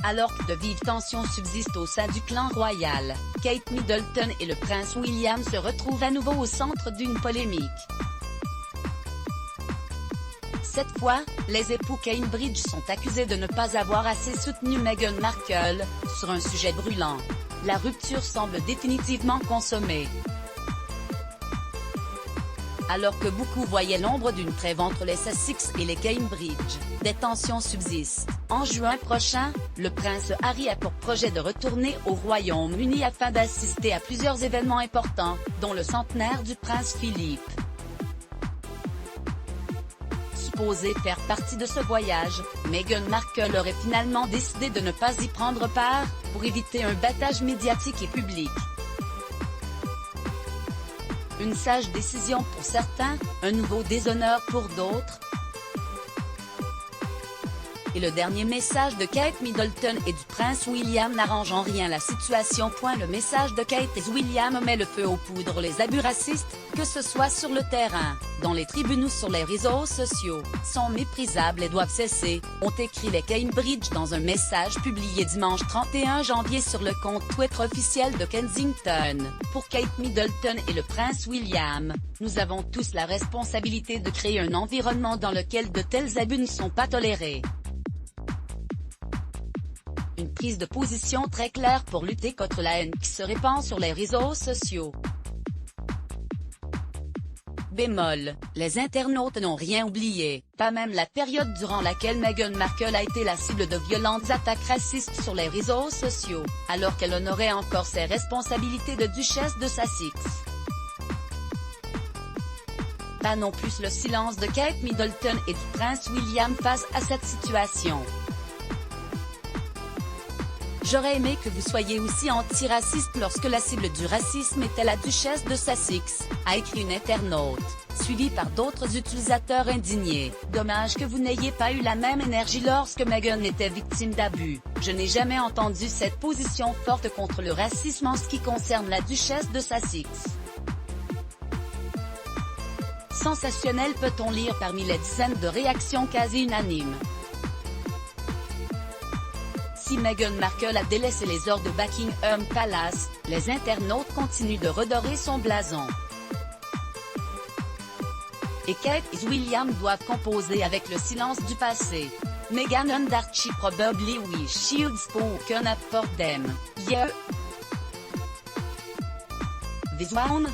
Alors que de vives tensions subsistent au sein du clan royal, Kate Middleton et le prince William se retrouvent à nouveau au centre d'une polémique. Cette fois, les époux Cambridge sont accusés de ne pas avoir assez soutenu Meghan Markle, sur un sujet brûlant. La rupture semble définitivement consommée. Alors que beaucoup voyaient l'ombre d'une trêve entre les Sussex et les Cambridge, des tensions subsistent. En juin prochain, le prince Harry a pour projet de retourner au Royaume-Uni afin d'assister à plusieurs événements importants, dont le centenaire du prince Philippe. Supposé faire partie de ce voyage, Meghan Markle aurait finalement décidé de ne pas y prendre part, pour éviter un battage médiatique et public. Une sage décision pour certains, un nouveau déshonneur pour d'autres. Et le dernier message de Kate Middleton et du prince William n'arrange en rien la situation. Le message de Kate et William met le feu aux poudres. Les abus racistes, que ce soit sur le terrain, dans les tribunes ou sur les réseaux sociaux, sont méprisables et doivent cesser, ont écrit les Cambridge dans un message publié dimanche 31 janvier sur le compte Twitter officiel de Kensington. Pour Kate Middleton et le prince William, nous avons tous la responsabilité de créer un environnement dans lequel de tels abus ne sont pas tolérés. Une prise de position très claire pour lutter contre la haine qui se répand sur les réseaux sociaux. Bémol, les internautes n'ont rien oublié, pas même la période durant laquelle Meghan Markle a été la cible de violentes attaques racistes sur les réseaux sociaux, alors qu'elle honorait encore ses responsabilités de duchesse de Sussex. Pas non plus le silence de Kate Middleton et du prince William face à cette situation. J'aurais aimé que vous soyez aussi antiraciste lorsque la cible du racisme était la duchesse de Sussex, a écrit une internaute, suivie par d'autres utilisateurs indignés. Dommage que vous n'ayez pas eu la même énergie lorsque Meghan était victime d'abus. Je n'ai jamais entendu cette position forte contre le racisme en ce qui concerne la duchesse de Sussex. Sensationnel, peut-on lire parmi les dizaines de réactions quasi unanimes. Si Meghan Markle a délaissé les ors de Buckingham Palace, les internautes continuent de redorer son blason. Et Kate et William doivent composer avec le silence du passé. Meghan and Archie probably wish she'd spoken up for them. Yeah. This one.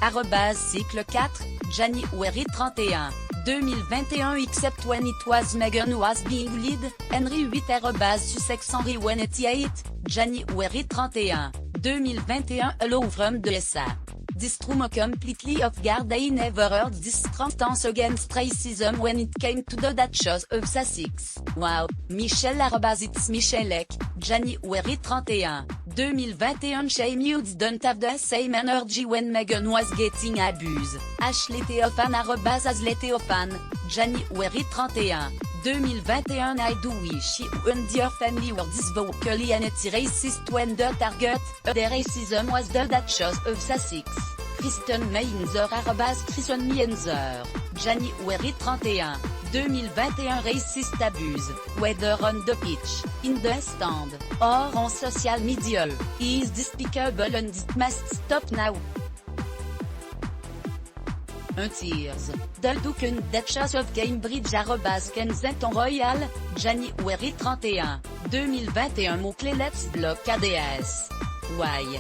@cycle 4, January 31. 2021 except when it was Meghan was being bullied, Henry 8 @Sussex Henry when 88, January 31, 2021 Hello from the SA. This threw me completely off guard. I never heard this strong stance against racism when it came to the Duchess of Sussex. Wow, Michel @it's Michelek, January 31, 2021 Shame you didn't have the same energy when Meghan was getting abused. Ashley Theophane @Ashley Theophane, January 31, 2021 I do wish you and your family were this vocally anti-racist when the target of the racism was the Duchess of Sussex. Kristen Meinzer @Kristen Meinzer, January 31, 2021 Racist abuse, whether on the pitch, in the stand, or on social media, is despicable and it must stop now. Un Tears, the Duke and Duchess of Cambridge @Kensington Royal, January 31, 2021 Mot-clé Let's block ADS. Why?